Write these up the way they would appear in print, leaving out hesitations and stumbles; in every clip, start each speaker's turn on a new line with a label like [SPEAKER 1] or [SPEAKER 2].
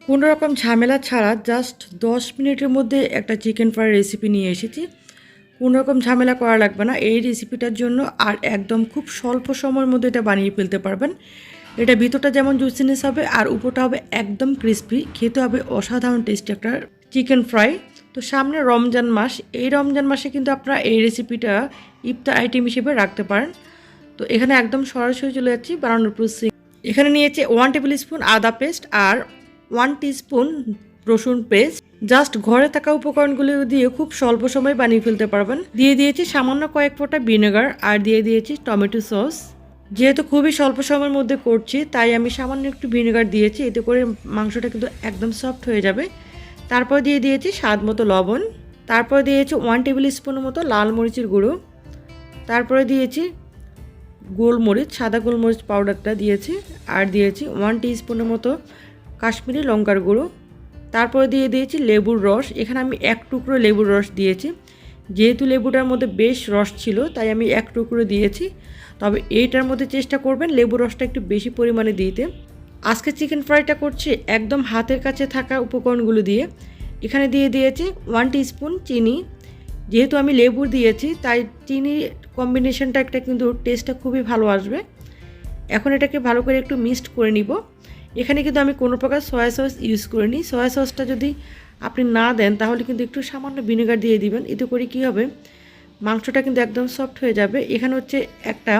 [SPEAKER 1] কোনো রকম ঝামেলা ছাড়া জাস্ট 10 মিনিটের মধ্যে একটা চিকেন ফ্রাই রেসিপি নিয়ে এসেছি। কোনো রকম ঝামেলা করা লাগবে না এই রেসিপিটার জন্য, আর একদম খুব স্বল্প সময়ের মধ্যে এটা বানিয়ে ফেলতে পারবেন। এটা ভিতরটা যেমন জুসিনেস হবে আর উপরটা হবে একদম ক্রিস্পি, খেতে হবে অসাধারণ টেস্টি একটা চিকেন ফ্রাই। তো সামনে রমজান মাস, এই রমজান মাসে কিন্তু আপনারা এই রেসিপিটা ইফতার আইটেম হিসেবে রাখতে পারেন। তো এখানে একদম সরাসরি চলে যাচ্ছি বানানোর প্রসেস। এখানে নিয়েছি 1 টেবিল স্পুন আদা পেস্ট আর 1 টিস্পুন রসুন পেস্ট। জাস্ট ঘরে থাকা উপকরণগুলো দিয়ে খুব স্বল্প সময় বানিয়ে ফেলতে পারবেন। দিয়ে দিয়েছি সামান্য কয়েক ফোঁটা ভিনেগার আর দিয়ে দিয়েছি টমেটো সস। যেহেতু খুবই স্বল্প সময়ের মধ্যে করছি তাই আমি সামান্য একটু ভিনেগার দিয়েছি, এতে করে মাংসটা কিন্তু একদম সফট হয়ে যাবে। তারপর দিয়ে দিয়েছি স্বাদ মতো লবণ, তারপর দিয়েছি 1 টেবিল স্পুনের মতো লাল মরিচের গুঁড়ো, তারপরে দিয়েছি গোলমরিচ, সাদা গোলমরিচ পাউডারটা দিয়েছি, আর দিয়েছি 1 টিস্পুনের মতো কাশ্মীরি লঙ্কার গুঁড়ো। তারপরে দিয়ে দিয়েছি লেবুর রস, এখানে আমি 1 টুকরো লেবুর রস দিয়েছি। যেহেতু লেবুটার মধ্যে বেশ রস ছিল তাই আমি 1 টুকরো দিয়েছি, তবে এইটার মধ্যে চেষ্টা করবেন লেবুর রসটা একটু বেশি পরিমাণে দিতে। আজকে চিকেন ফ্রাইটা করছি একদম হাতের কাছে থাকা উপকরণগুলো দিয়ে। এখানে দিয়ে দিয়েছি 1 টিস্পুন চিনি, যেহেতু আমি লেবু দিয়েছি তাই চিনি কম্বিনেশনটা একটা কিন্তু টেস্টটা খুবই ভালো আসবে। এখন এটাকে ভালো করে একটু মিক্সড করে নিব। এখানে কিন্তু আমি কোনো প্রকার সয়া সস ইউজ করিনি। সয়া সসটা যদি আপনি না দেন তাহলে কিন্তু একটু সামান্য ভিনেগার দিয়ে দিবেন, এতে করে কী হবে মাংসটা কিন্তু একদম সফট হয়ে যাবে। এখানে হচ্ছে একটা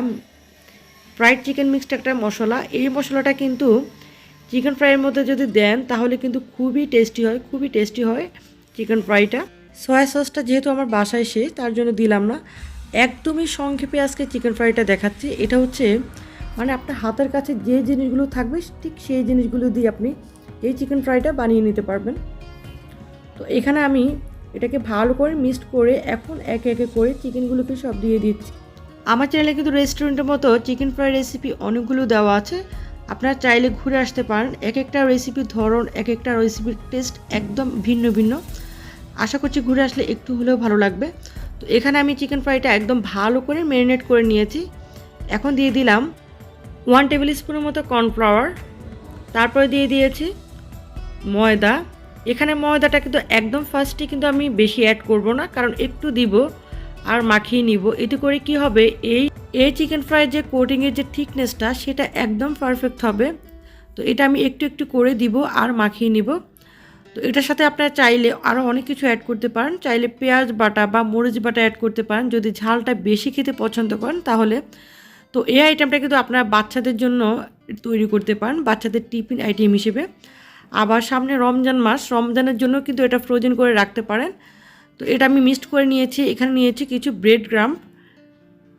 [SPEAKER 1] ফ্রাইড চিকেন মিক্সড একটা মশলা, এই মশলাটা কিন্তু চিকেন ফ্রাইয়ের মধ্যে যদি দেন তাহলে কিন্তু খুবই টেস্টি হয় চিকেন ফ্রাইটা। সয়া সসটা যেহেতু আমার বাসায় শেষ তার জন্য দিলাম না, একদমই সংক্ষেপে আজকে চিকেন ফ্রাইটা দেখাচ্ছি। এটা হচ্ছে মানে আপনার হাতের কাছে যে জিনিসগুলো থাকবে ঠিক সেই জিনিসগুলো দিয়ে আপনি এই চিকেন ফ্রাইটা বানিয়ে নিতে পারবেন। তো এখানে আমি এটাকে ভালো করে মিক্সড করে এখন একে একে করে চিকেনগুলোকে সব দিয়ে দিচ্ছি। আমার চ্যানেলে কিন্তু রেস্টুরেন্টের মতো চিকেন ফ্রাই রেসিপি অনেকগুলো দেওয়া আছে, আপনারা চাইলে ঘুরে আসতে পারেন। এক একটা রেসিপির ধরন, এক একটা রেসিপির টেস্ট একদম ভিন্ন ভিন্ন। আশা করছি ঘুরে আসলে একটু হলেও ভালো লাগবে। তো এখানে আমি চিকেন ফ্রাইটা একদম ভালো করে ম্যারিনেট করে নিয়েছি। এখন দিয়ে দিলাম 1 টেবিল স্পুনের মতো কর্নফ্লাওয়ার, তারপরে দিয়ে দিয়েছি ময়দা। এখানে ময়দাটা কিন্তু একদম ফার্স্টে কিন্তু আমি বেশি অ্যাড করব না, কারণ একটু দিব আর মাখিয়ে নিব। এতে করে কি হবে এই চিকেন ফ্রাইয়ের যে কোটিংয়ের যে থিকনেসটা সেটা একদম পারফেক্ট হবে। তো এটা আমি একটু একটু করে দিব আর মাখিয়ে নিব। তো এটার সাথে আপনারা চাইলে আরও অনেক কিছু অ্যাড করতে পারেন, চাইলে পেঁয়াজ বাটা বা মরিচ বাটা অ্যাড করতে পারেন যদি ঝালটা বেশি খেতে পছন্দ করেন তাহলে। তো এই আইটেমটা কিন্তু আপনারা বাচ্চাদের জন্য তৈরি করতে পারেন, বাচ্চাদের টিফিন আইটেম হিসেবে। আবার সামনে রমজান মাস, রমজানের জন্য কিন্তু এটা ফ্রোজেন করে রাখতে পারেন। তো এটা আমি মিক্সড করে নিয়েছি। এখানে নিয়েছি কিছু ব্রেড ক্রাম্ব।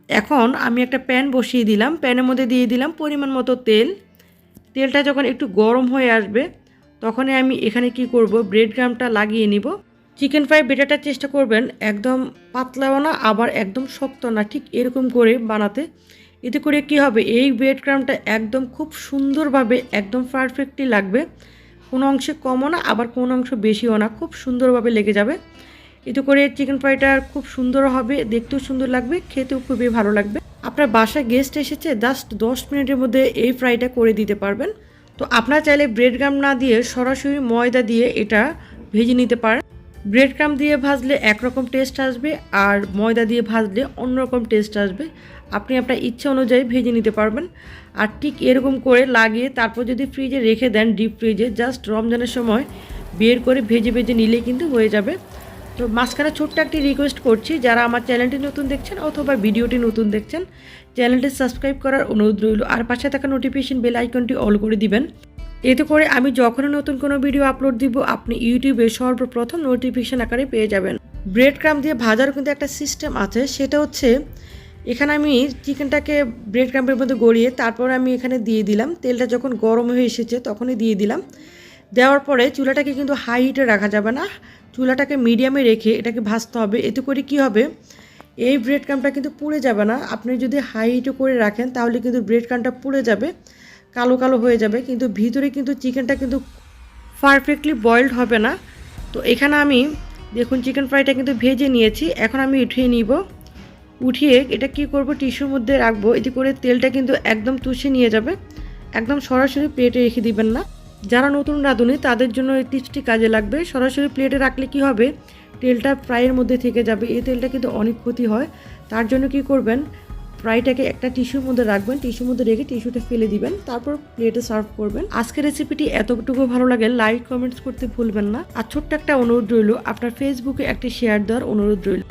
[SPEAKER 1] এখন আমি একটা প্যান বসিয়ে দিলাম, প্যানের মধ্যে দিয়ে দিলাম পরিমাণ মতো তেল। তেলটা যখন একটু গরম হয়ে আসবে তখনই আমি এখানে কি করব, ব্রেড ক্রাম্বটা লাগিয়ে নিব। চিকেন ফ্রাই বেটারটা চেষ্টা করবেন একদম পাতলাও না আবার একদম শক্ত না, ঠিক এরকম করে বানাতে। এতে করে কি হবে এই ব্রেড ক্রাম্বটা একদম খুব সুন্দরভাবে একদম পারফেক্টলি লাগবে, কোনো অংশে কমও না আবার কোনো অংশ বেশিও না, খুব সুন্দরভাবে লেগে যাবে। এতে করে চিকেন ফ্রাইটা খুব সুন্দর হবে, দেখতেও সুন্দর লাগবে, খেতেও খুবই ভালো লাগবে। আপনার বাসায় গেস্ট এসেছে, জাস্ট 10 মিনিটের মধ্যে এই ফ্রাইটা করে দিতে পারবেন। তো আপনারা চাইলে ব্রেড ক্রাম্ব না দিয়ে সরাসরি ময়দা দিয়ে এটা ভেজে নিতে পারেন। ব্রেড ক্রাম্ব দিয়ে ভাজলে একরকম টেস্ট আসবে আর ময়দা দিয়ে ভাজলে অন্যরকম টেস্ট আসবে। আপনি আপনার ইচ্ছা অনুযায়ী ভেজে নিতে পারবেন। আর ঠিক এরকম করে লাগিয়ে তারপর যদি ফ্রিজে রেখে দেন, ডিপ ফ্রিজে, জাস্ট রমজানের সময় বের করে ভেজে ভেজে নিলে কিন্তু হয়ে যাবে। তো মাঝখানে ছোট্ট একটি রিকোয়েস্ট করছি, যারা আমার চ্যানেলটি নতুন দেখছেন অথবা ভিডিওটি নতুন দেখছেন, চ্যানেলটি সাবস্ক্রাইব করার অনুরোধ রইল আর পাশে থাকা নোটিফিকেশন বেল আইকনটি অল করে দিবেন। এতে করে আমি যখনই নতুন কোনো ভিডিও আপলোড দিব আপনি ইউটিউবে সর্বপ্রথম নোটিফিকেশন আকারে পেয়ে যাবেন। ব্রেড ক্রাম্ব দিয়ে ভাজার কিন্তু একটা সিস্টেম আছে, সেটা হচ্ছে এখানে আমি চিকেনটাকে ব্রেড ক্রাম্বের মধ্যে গড়িয়ে তারপর আমি এখানে দিয়ে দিলাম। তেলটা যখন গরম হয়ে এসেছে তখনই দিয়ে দিলাম। দেওয়ার পরে চুলাটাকে কিন্তু হাই হিটে রাখা যাবে না, চুলাটাকে মিডিয়ামে রেখে এটাকে ভাজতে হবে। এতে করে কি হবে এই ব্রেড ক্রাম্বটা কিন্তু পুড়ে যাবে না। আপনি যদি হাই হিটে করে রাখেন তাহলে কিন্তু ব্রেড ক্রাম্বটা পুড়ে যাবে, কালো কালো হয়ে যাবে, কিন্তু ভিতরে কিন্তু চিকেনটা কিন্তু পারফেক্টলি বয়েলড হবে না। তো এখানে আমি দেখুন চিকেন ফ্রাইটা কিন্তু ভেজে নিয়েছি, এখন আমি উঠিয়ে নিব। উঠিয়ে এটা কি করব, টিস্যুর মধ্যে রাখবো, এতে করে তেলটা কিন্তু একদম চুষে নিয়ে যাবে, একদম সরাসরি প্লেটে রেখে দিবেন না। যারা নতুন রাঁধুনি তাদের জন্য এই টিপসটি কাজে লাগবে। সরাসরি প্লেটে রাখলে কি হবে, তেলটা ফ্রাইয়ের মধ্যে থেকে যাবে, এই তেলটা কিন্তু অনেক ক্ষতি হয়। তার জন্য কি করবেন, ফ্রাইটাকে একটা টিস্যুর মধ্যে রাখবেন, টিস্যুর মধ্যে রেখে টিস্যুটা ফেলে দিবেন, তারপর প্লেটে সার্ভ করবেন। আজকের রেসিপিটি এতটুকু ভালো লাগে লাইক কমেন্টস করতে ভুলবেন না। আর ছোট্ট একটা অনুরোধ রইল, আপনার ফেসবুকে একটি শেয়ার দেওয়ার অনুরোধ রইল।